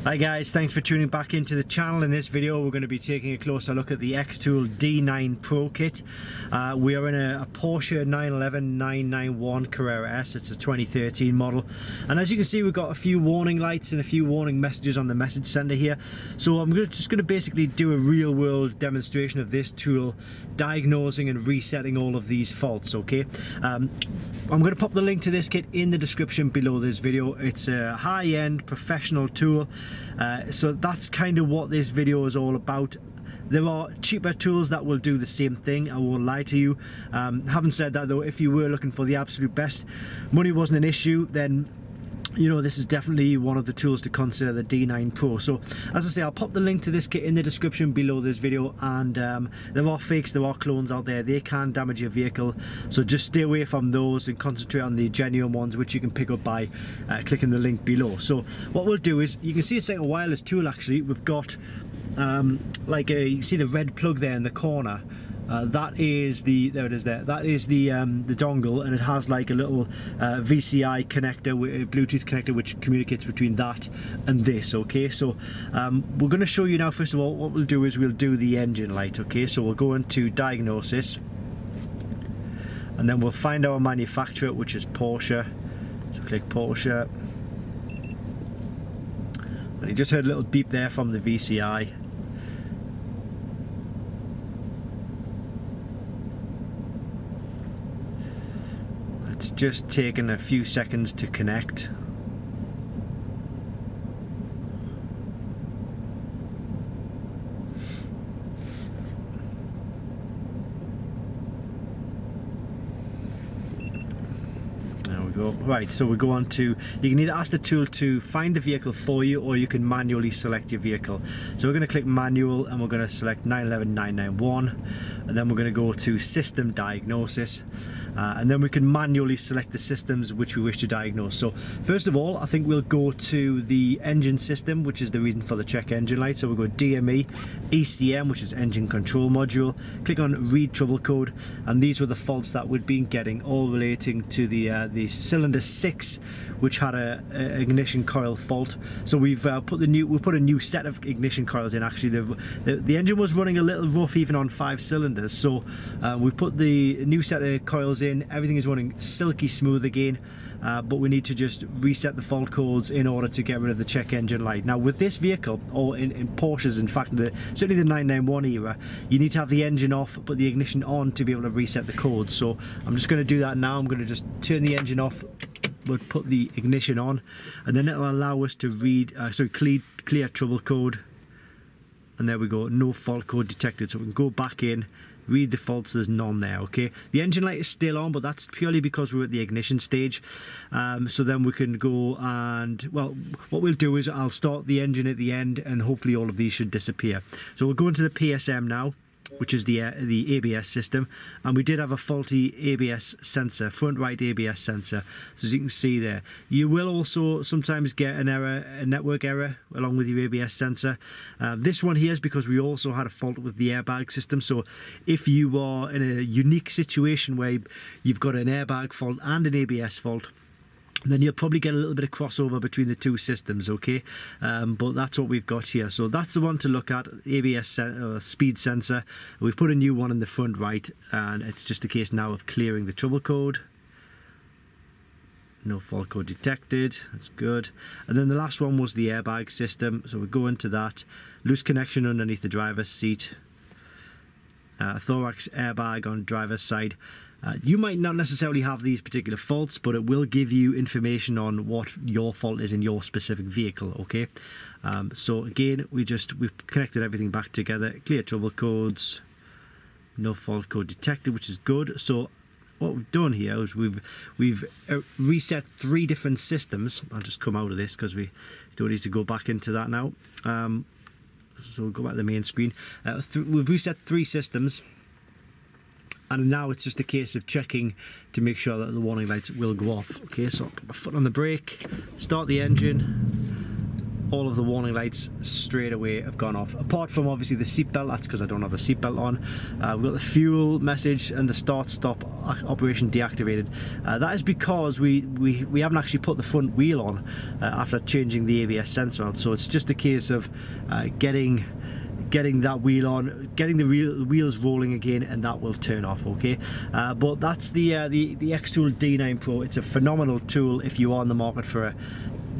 Hi guys, thanks for tuning back into the channel. In this video we're going to be taking a closer look at the Xtool D9 Pro kit. We are in a Porsche 911 991 Carrera S. It's a 2013 model, and as you can see we've got a few warning lights and a few warning messages on the message center here. So I'm just going to basically do a real world demonstration of this tool diagnosing and resetting all of these faults. Okay, I'm going to pop the link to this kit in the description below this video. It's a high-end professional tool. So that's kind of what this video is all about. There are cheaper tools that will do the same thing, I won't lie to you. Having said that though, if you were looking for the absolute best, money wasn't an issue, then you know this is definitely one of the tools to consider, the D9 Pro. So as I say, I'll pop the link to this kit in the description below this video, and there are fakes, there are clones out there. They can damage your vehicle, so just stay away from those and concentrate on the genuine ones, which you can pick up by clicking the link below. So what we'll do is, you can see it's like a wireless tool actually. We've got you see the red plug there in the corner. That is the, there it is there, that is the dongle, and it has like a little VCI connector, Bluetooth connector, which communicates between that and this. Okay, so we're going to show you now. First of all, what we'll do is we'll do the engine light. Okay, so we'll go into Diagnosis, and then we'll find our manufacturer, which is Porsche. So click Porsche, and you just heard a little beep there from the VCI. It's just taken a few seconds to connect. There we go. Right, so we go on to, you can either ask the tool to find the vehicle for you, or you can manually select your vehicle. So we're going to click manual, and we're going to select 911 991, and then we're going to go to System Diagnosis, and then we can manually select the systems which we wish to diagnose. So first of all, I think we'll go to the engine system, which is the reason for the check engine light. So we'll go DME, ECM, which is engine control module, click on read trouble code, and these were the faults that we'd been getting, all relating to the cylinder 6, which had a ignition coil fault. So we've put a new set of ignition coils in. Actually, the engine was running a little rough even on 5 cylinders, so we put the new set of coils in. Everything is running silky smooth again, but we need to just reset the fault codes in order to get rid of the check engine light. Now with this vehicle, or in Porsches, in fact certainly the 991 era, you need to have the engine off but the ignition on to be able to reset the codes. So I'm just going to do that now. I'm going to just turn the engine off, but put the ignition on, and then it'll allow us to read clear trouble code, and there we go, no fault code detected. So we can go back in, read the faults, there's none there. Okay, the engine light is still on, but that's purely because we're at the ignition stage. So then we can go, and well, what we'll do is I'll start the engine at the end, and hopefully all of these should disappear. So we'll go into the PSM now, which is the ABS system, and we did have a faulty ABS sensor, front right ABS sensor. So as you can see there, you will also sometimes get an error, a network error, along with your ABS sensor. This one here is because we also had a fault with the airbag system. So if you are in a unique situation where you've got an airbag fault and an ABS fault, then you'll probably get a little bit of crossover between the two systems. Okay, but that's what we've got here. So that's the one to look at, ABS speed sensor. We've put a new one in the front right, and it's just a case now of clearing the trouble code. No fault code detected, that's good. And then the last one was the airbag system, so we go into that. Loose connection underneath the driver's seat, thorax airbag on driver's side. You might not necessarily have these particular faults, but it will give you information on what your fault is in your specific vehicle. Okay, so again, we've connected everything back together. Clear trouble codes, no fault code detected, which is good. So what we've done here is we've reset 3 different systems. I'll just come out of this because we don't need to go back into that now. So we'll go back to the main screen. We've reset 3 systems, and now it's just a case of checking to make sure that the warning lights will go off. Okay, so I'll put my foot on the brake, start the engine, all of the warning lights straight away have gone off. Apart from obviously the seatbelt, that's because I don't have the seatbelt on. We've got the fuel message and the stop operation deactivated. That is because we haven't actually put the front wheel on after changing the ABS sensor out. So it's just a case of getting that wheel on, getting the wheels rolling again, and that will turn off. Okay, but that's the Xtool D9 Pro. It's a phenomenal tool if you are on the market for a,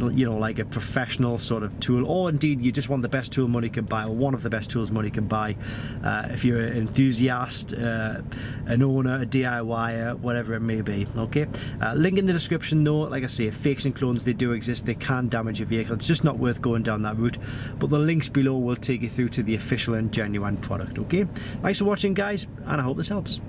you know, like a professional sort of tool, or indeed you just want the best tool money can buy, or one of the best tools money can buy. If you're an enthusiast, an owner, a DIYer, whatever it may be. Okay, link in the description though. Like I say, fakes and clones, they do exist. They can damage your vehicle. It's just not worth going down that route, but the links below will take you through to the official and genuine product. Okay, thanks for watching guys, and I hope this helps.